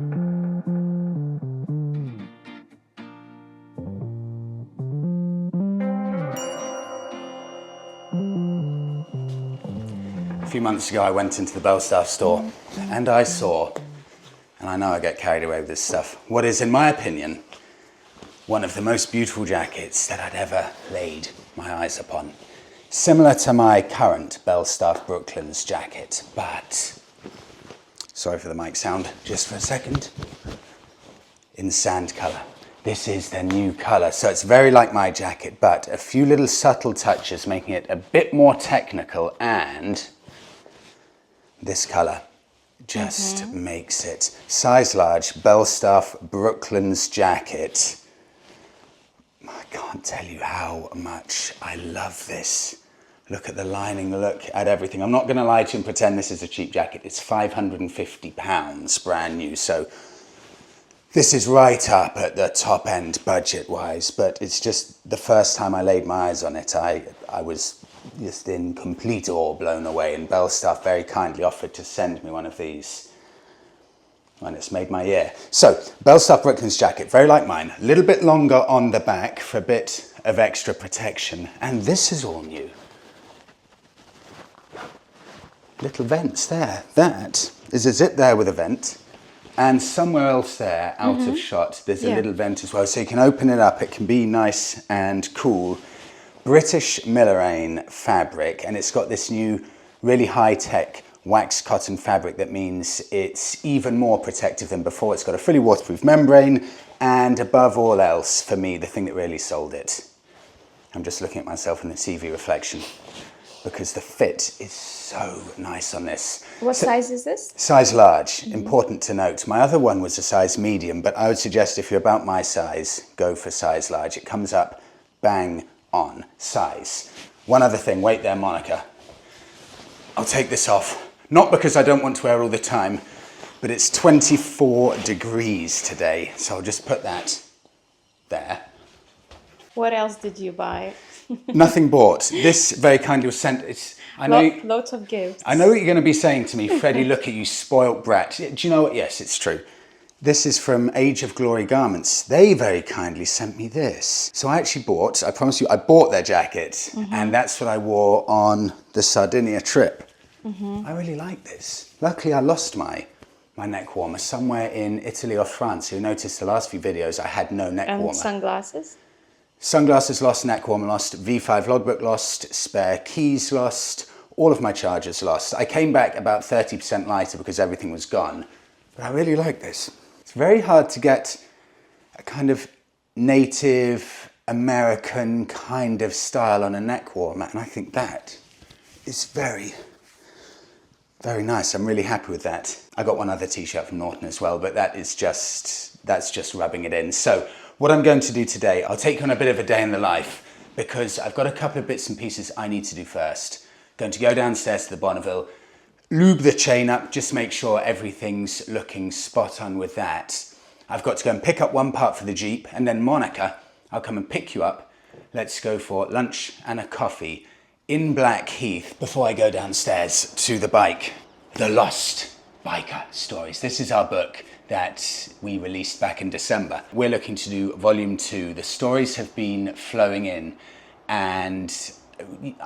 A few months ago I went into the Belstaff store and I saw, and I know I get carried away with this stuff, what is, in my opinion, one of the most beautiful jackets that I'd ever laid my eyes upon. Similar to my current Belstaff Brooklands jacket, but, sorry for the mic sound, just for a second, in sand colour. This is their new colour, so it's very like my jacket, but a few little subtle touches making it a bit more technical, and this colour just makes it. Size large, Belstaff Brooklands jacket. I can't tell you how much I love this. Look at the lining, look at everything. I'm not going to lie to you and pretend this is a cheap jacket. It's £550 brand new, so this is right up at the top end budget-wise, but it's just the first time I laid my eyes on it, I was just in complete awe, blown away, and Belstaff very kindly offered to send me one of these, and it's made my year. So, Belstaff Brooklands jacket, very like mine, a little bit longer on the back for a bit of extra protection, and this is all new. Little vents there. That is a zip there with a vent, and somewhere else there, out of shot, there's a little vent as well, so you can open it up, it can be nice and cool. British Millerain fabric, and it's got this new really high-tech wax cotton fabric that means it's even more protective than before. It's got a fully waterproof membrane, and above all else, for me, the thing that really sold it, I'm just looking at myself in the TV reflection, because the fit is so nice on this. What size is this? Size large, important to note. My other one was a size medium, but I would suggest if you're about my size, go for size large. It comes up bang on size. One other thing, wait there, Monica. I'll take this off. Not because I don't want to wear all the time, but it's 24 degrees today, so I'll just put that there. What else did you buy? Nothing bought. This very kindly was sent. Lots of gifts. I know what you're going to be saying to me, Freddie, look at you, spoilt brat. Do you know what? Yes, it's true. This is from Age of Glory Garments. They very kindly sent me this. So I actually bought, I promise you, I bought their jacket, and that's what I wore on the Sardinia trip. I really like this. Luckily, I lost my neck warmer somewhere in Italy or France. You noticed the last few videos I had no neck warmer. And sunglasses? Sunglasses lost, neck warmer lost, V5 logbook lost, spare keys lost, all of my chargers lost. I came back about 30% lighter because everything was gone. But I really like this. It's very hard to get a kind of native American kind of style on a neck warmer, and I think that is very, very nice. I'm really happy with that. I got one other t-shirt from Norton as well, but that's just rubbing it in. So what I'm going to do today, I'll take you on a bit of a day in the life because I've got a couple of bits and pieces I need to do first. Going to go downstairs to the Bonneville, lube the chain up, just make sure everything's looking spot on with that. I've got to go and pick up one part for the Jeep, and then Monica, I'll come and pick you up. Let's go for lunch and a coffee in Blackheath before I go downstairs to the bike. The Lost Biker Stories. This is our book that we released back in December. We're looking to do volume 2. The stories have been flowing in, and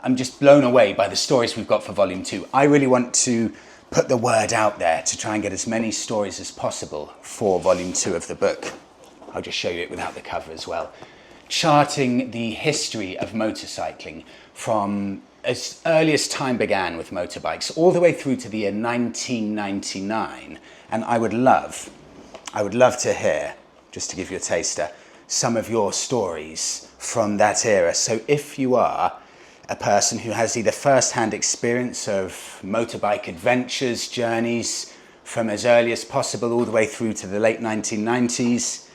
I'm just blown away by the stories we've got for volume 2. I really want to put the word out there to try and get as many stories as possible for volume 2 of the book. I'll just show you it without the cover as well. Charting the history of motorcycling from as early as time began with motorbikes all the way through to the year 1999. And I would love to hear, just to give you a taster, some of your stories from that era. So if you are a person who has either first-hand experience of motorbike adventures, journeys from as early as possible all the way through to the late 1990s,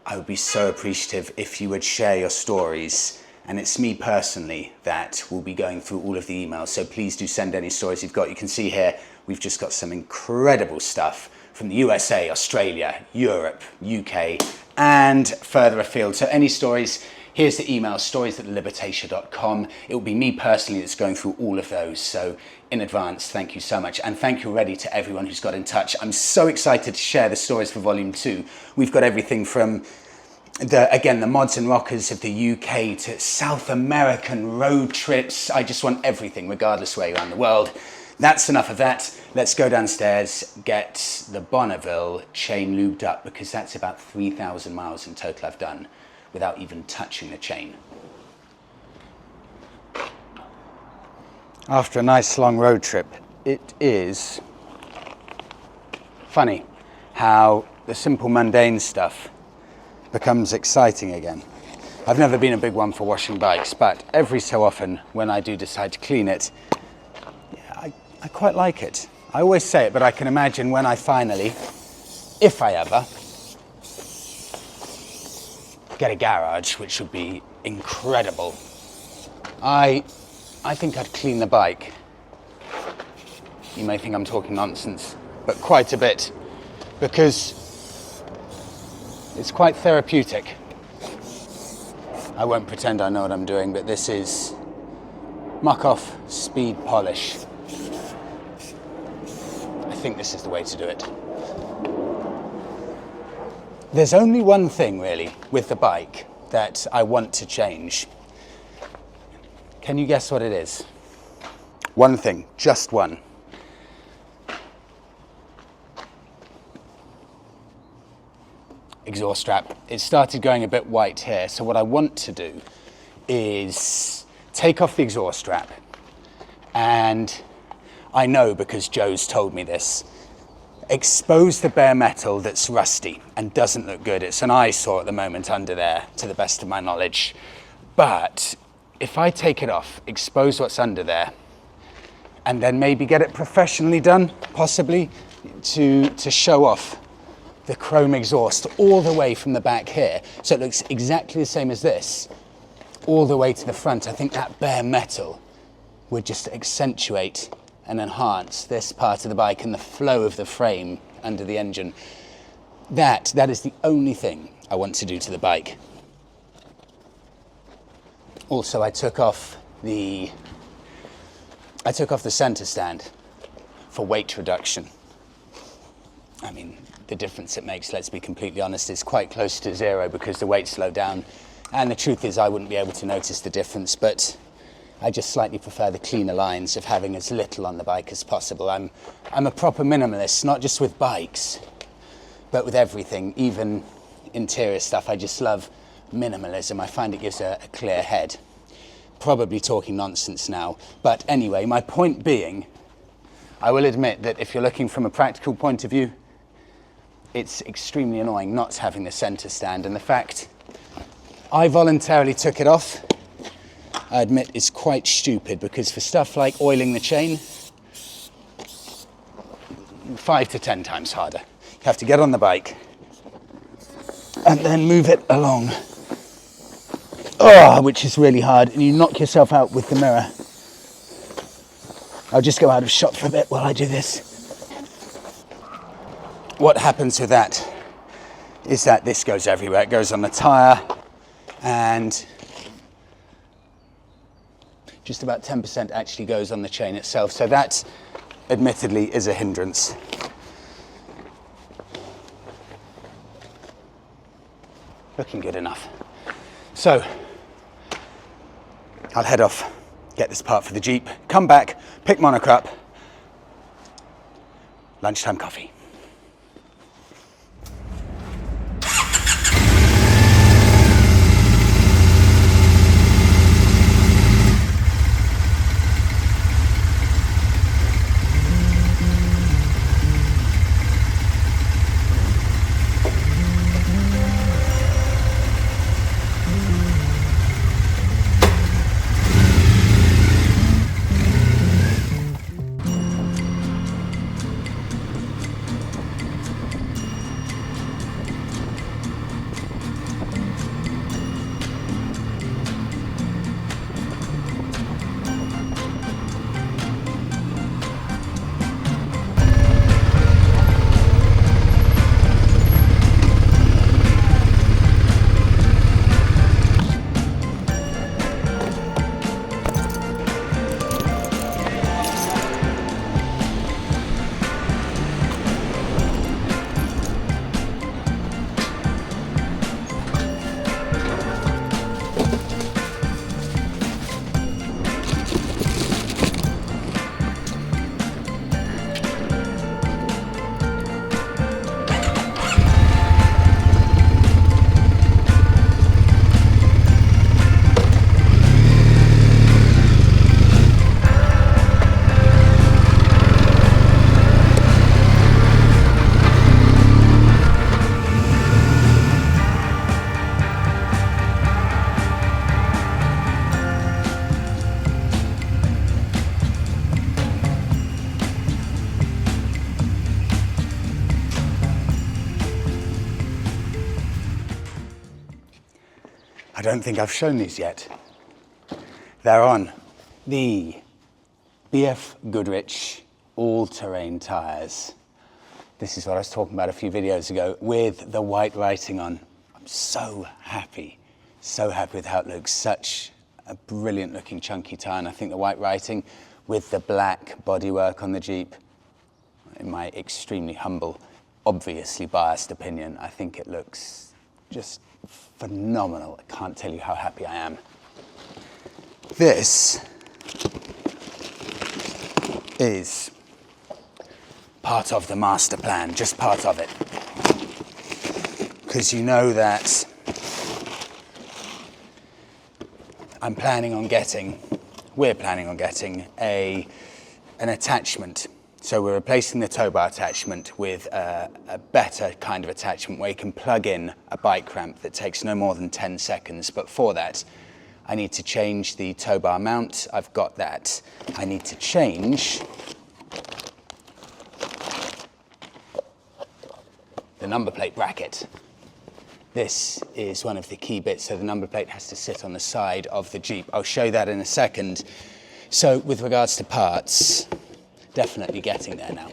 I would be so appreciative if you would share your stories. And it's me personally that will be going through all of the emails. So please do send any stories you've got. You can see here, we've just got some incredible stuff from the USA, Australia, Europe, UK, and further afield. So any stories, here's the email, stories@libertatia.com. It will be me personally that's going through all of those. So in advance, thank you so much. And thank you already to everyone who's got in touch. I'm so excited to share the stories for Volume 2. We've got everything from the mods and rockers of the UK to South American road trips. I just want everything, regardless where you're around the world. That's enough of that. Let's go downstairs, get the Bonneville chain lubed up, because that's about 3,000 miles in total I've done without even touching the chain. After a nice long road trip, it is funny how the simple mundane stuff becomes exciting again. I've never been a big one for washing bikes, but every so often when I do decide to clean it, I quite like it. I always say it, but I can imagine when I finally, if I ever, get a garage, which would be incredible, I think I'd clean the bike. You may think I'm talking nonsense, but quite a bit, because it's quite therapeutic. I won't pretend I know what I'm doing, but this is muck-off speed polish. I think this is the way to do it. There's only one thing really with the bike that I want to change. Can you guess what it is? One thing, just one. Exhaust strap. It started going a bit white here, so what I want to do is take off the exhaust strap, and I know because Joe's told me this, expose the bare metal that's rusty and doesn't look good. It's an eyesore at the moment under there, to the best of my knowledge. But if I take it off, expose what's under there, and then maybe get it professionally done, possibly, to show off the chrome exhaust all the way from the back here, so it looks exactly the same as this, all the way to the front. I think that bare metal would just accentuate and enhance this part of the bike and the flow of the frame under the engine. That is the only thing I want to do to the bike. Also, I took off the center stand for weight reduction. I mean, the difference it makes, let's be completely honest, is quite close to zero because the weight slowed down. And the truth is I wouldn't be able to notice the difference, but I just slightly prefer the cleaner lines of having as little on the bike as possible. I'm a proper minimalist, not just with bikes, but with everything, even interior stuff. I just love minimalism. I find it gives a clear head. Probably talking nonsense now, but anyway, my point being, I will admit that if you're looking from a practical point of view, it's extremely annoying not having the center stand, and the fact I voluntarily took it off, I admit, is quite stupid, because for stuff like oiling the chain, 5 to 10 times harder. You have to get on the bike and then move it along, which is really hard, and you knock yourself out with the mirror. I'll just go out of shot for a bit while I do this. What happens with that is that this goes everywhere. It goes on the tire, and just about 10% actually goes on the chain itself. So that, admittedly, is a hindrance. Looking good enough. So I'll head off, get this part for the Jeep, come back, pick Monaco up, lunchtime coffee. I don't think I've shown these yet. They're on the BF Goodrich all-terrain tyres. This is what I was talking about a few videos ago with the white writing on. I'm so happy with how it looks. Such a brilliant looking chunky tyre, and I think the white writing with the black bodywork on the Jeep, in my extremely humble, obviously biased opinion, I think it looks just phenomenal. I can't tell you how happy I am. This is part of the master plan, just part of it. Because you know that we're planning on getting an attachment. So we're replacing the tow bar attachment with a better kind of attachment where you can plug in a bike ramp that takes no more than 10 seconds. But for that, I need to change the tow bar mount. I've got that. I need to change the number plate bracket. This is one of the key bits, so the number plate has to sit on the side of the Jeep. I'll show you that in a second. So with regards to parts, definitely getting there now.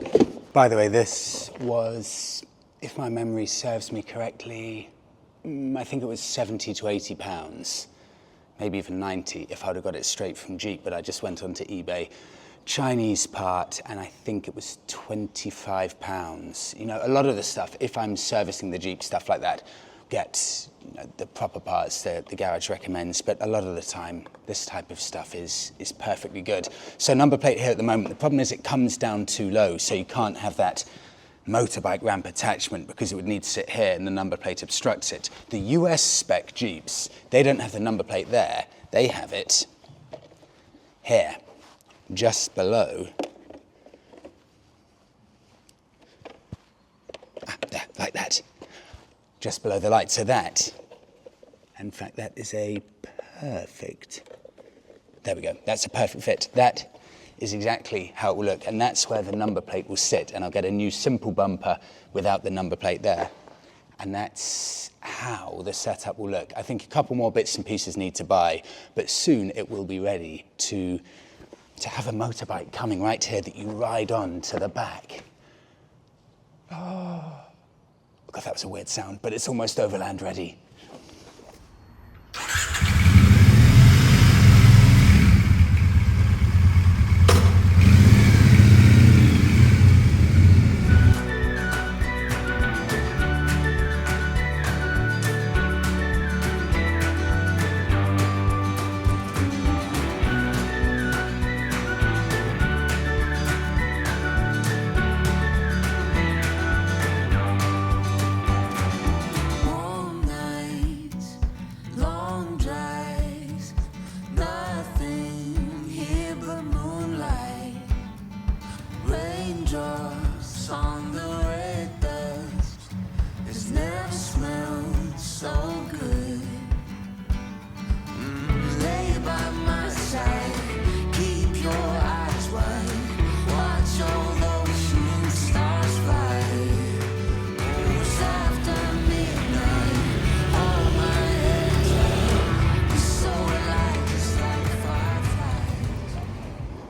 By the way, this was, if my memory serves me correctly, I think it was 70 to 80 pounds, maybe even 90 if I'd have got it straight from Jeep, but I just went onto eBay. Chinese part, and I think it was 25 pounds. You know, a lot of the stuff, if I'm servicing the Jeep, stuff like that, get the proper parts that the garage recommends, but a lot of the time this type of stuff is perfectly good. So number plate here at the moment, the problem is it comes down too low, so you can't have that motorbike ramp attachment because it would need to sit here and the number plate obstructs it. The US spec Jeeps, they don't have the number plate there, they have it here, just below, there, like that. Just below the light, so that, in fact, that is a perfect, there we go, that's a perfect fit. That is exactly how it will look, and that's where the number plate will sit, and I'll get a new simple bumper without the number plate there. And that's how the setup will look. I think a couple more bits and pieces need to buy, but soon it will be ready to have a motorbike coming right here that you ride on to the back. Oh. God, that was a weird sound, but it's almost overland ready.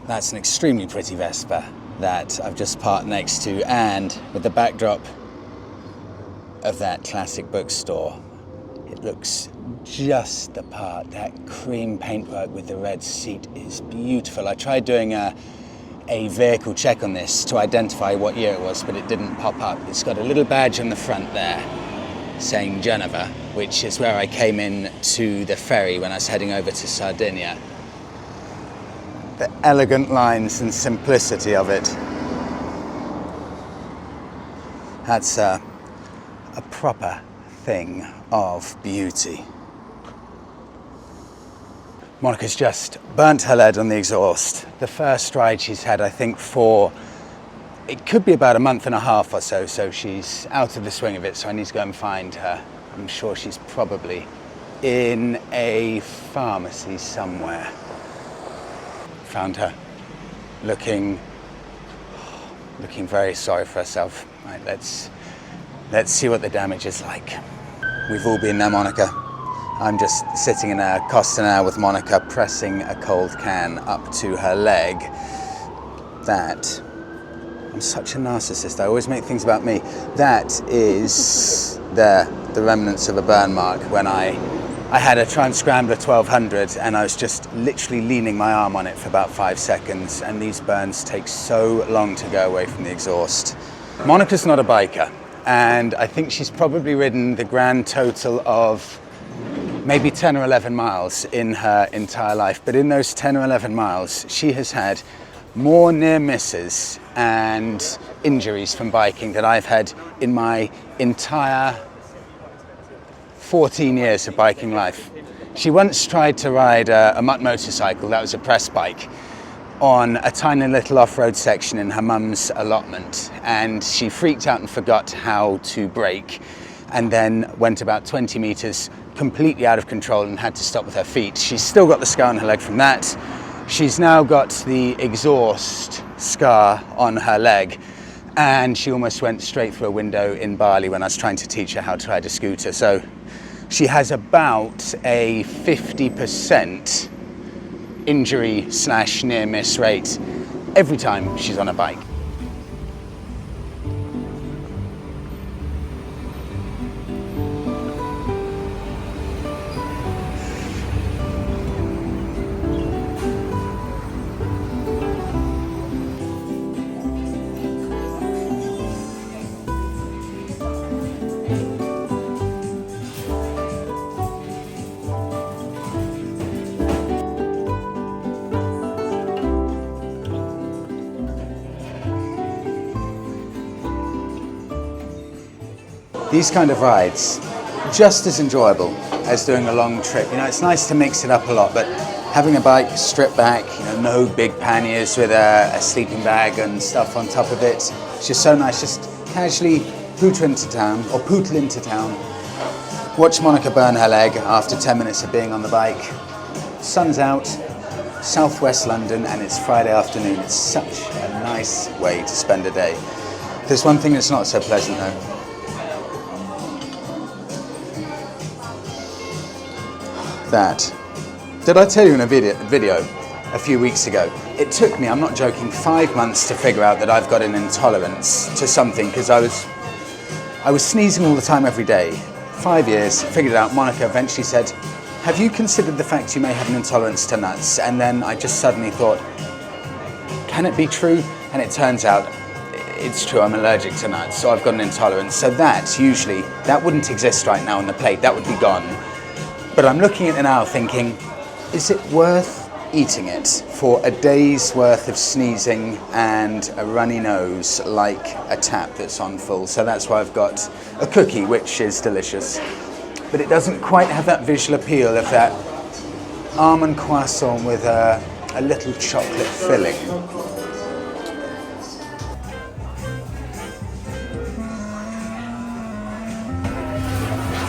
That's an extremely pretty Vespa that I've just parked next to, and with the backdrop of that classic bookstore, it looks just the part. That cream paintwork with the red seat is beautiful. I tried doing a vehicle check on this to identify what year it was, but it didn't pop up. It's got a little badge on the front there saying Geneva, which is where I came in to the ferry when I was heading over to Sardinia. The elegant lines and simplicity of it. That's a proper thing of beauty. Monica's just burnt her lead on the exhaust. The first ride she's had, I think, for, it could be about a month and a half or so, so she's out of the swing of it, so I need to go and find her. I'm sure she's probably in a pharmacy somewhere. Found her looking very sorry for herself. Right, let's see what the damage is like. We've all been there, Monica. I'm just sitting in a Costanera with Monica, pressing a cold can up to her leg. That, I'm such a narcissist, I always make things about me. That is the remnants of a burn mark when I had a Triumph Scrambler 1200 and I was just literally leaning my arm on it for about 5 seconds, and these burns take so long to go away from the exhaust. Monica's not a biker, and I think she's probably ridden the grand total of maybe 10 or 11 miles in her entire life. But in those 10 or 11 miles, she has had more near misses and injuries from biking than I've had in my entire 14 years of biking life. She once tried to ride a mutt motorcycle, that was a press bike, on a tiny little off-road section in her mum's allotment, and she freaked out and forgot how to brake, and then went about 20 meters completely out of control and had to stop with her feet. She's still got the scar on her leg from that. She's now got the exhaust scar on her leg, and she almost went straight through a window in Bali when I was trying to teach her how to ride a scooter. So she has about a 50% injury / near miss rate every time she's on a bike. These kind of rides, just as enjoyable as doing a long trip. You know, it's nice to mix it up a lot, but having a bike stripped back, you know, no big panniers with a sleeping bag and stuff on top of it, it's just so nice. Just casually pootle into town, watch Monica burn her leg after 10 minutes of being on the bike. Sun's out, southwest London, and it's Friday afternoon. It's such a nice way to spend a day. There's one thing that's not so pleasant though. That. Did I tell you in a video a few weeks ago? It took me, I'm not joking, 5 months to figure out that I've got an intolerance to something, because I was sneezing all the time every day. 5 years, figured it out. Monica eventually said, have you considered the fact you may have an intolerance to nuts? And then I just suddenly thought, can it be true? And it turns out it's true, I'm allergic to nuts, so I've got an intolerance. So that wouldn't exist right now on the plate, that would be gone. But I'm looking at it now thinking, is it worth eating it for a day's worth of sneezing and a runny nose like a tap that's on full? So that's why I've got a cookie, which is delicious. But it doesn't quite have that visual appeal of that almond croissant with a little chocolate filling.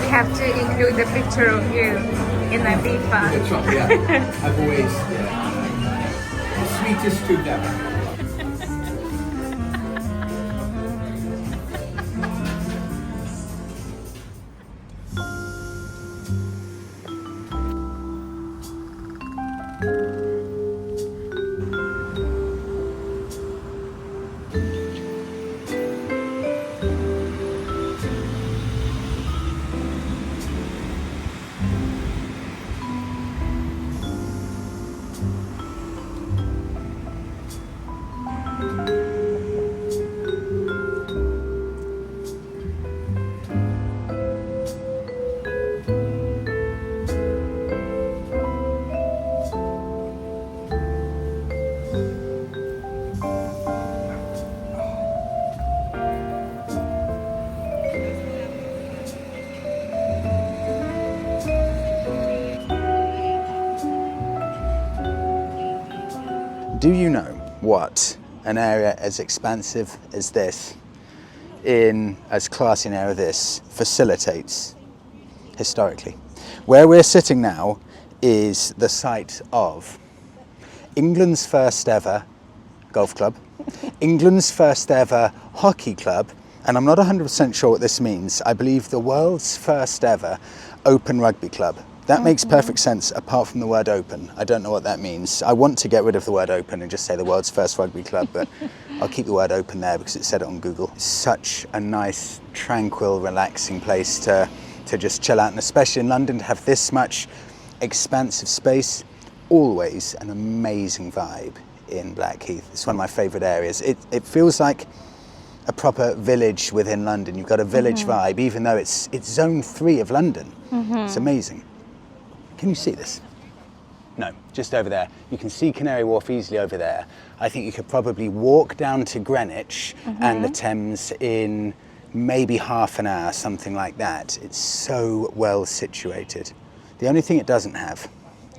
Have to include the picture of you in my V5. That's right, yeah. I've always, the sweetest tooth ever. Do you know what an area as expansive as this, in as classy an area as this, facilitates historically? Where we're sitting now is the site of England's first ever golf club, England's first ever hockey club, and I'm not 100% sure what this means. I believe the world's first ever open rugby club. That makes perfect sense, apart from the word open. I don't know what that means. I want to get rid of the word open and just say the world's first rugby club, but I'll keep the word open there because it said it on Google. It's such a nice, tranquil, relaxing place to just chill out, and especially in London, to have this much expansive space. Always an amazing vibe in Blackheath. It's one of my favourite areas. It feels like a proper village within London. You've got a village vibe, even though it's zone 3 of London. It's amazing. Can you see this? No, just over there. You can see Canary Wharf easily over there. I think you could probably walk down to Greenwich and the Thames in maybe half an hour, something like that. It's so well situated. The only thing it doesn't have,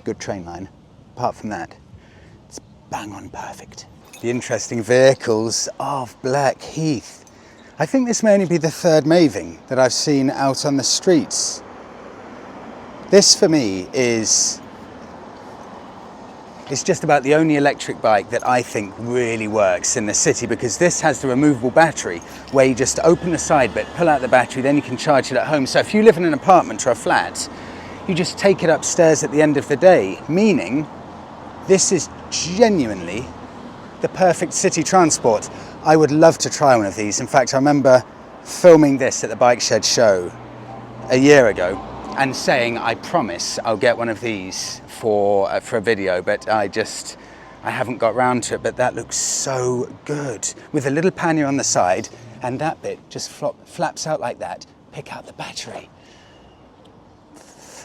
good train line. Apart from that, it's bang on perfect. The interesting vehicles of Blackheath. I think this may only be the 3rd Maving that I've seen out on the streets. This for me is just about the only electric bike that I think really works in the city, because this has the removable battery where you just open the side bit, pull out the battery, then you can charge it at home. So if you live in an apartment or a flat, you just take it upstairs at the end of the day, meaning this is genuinely the perfect city transport. I would love to try one of these. In fact, I remember filming this at the Bike Shed show a year ago and saying, I promise I'll get one of these for a video, but I haven't got round to it. But that looks so good, with a little pannier on the side, and that bit just flaps out like that. Pick out the battery.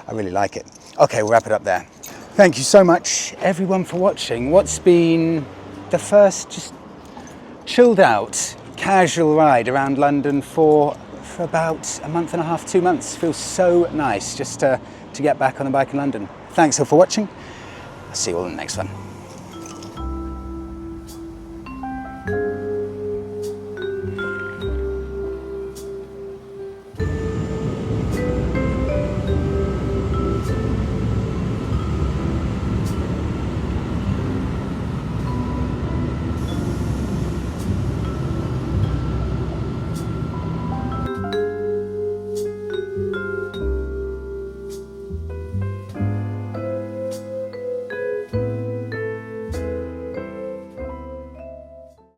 I really like it. Okay, we'll wrap it up there. Thank you so much, everyone, for watching. What's been the first just chilled out, casual ride around London for about a month and a half, 2 months. Feels so nice just to get back on the bike in London. Thanks all for watching. I'll see you all in the next one.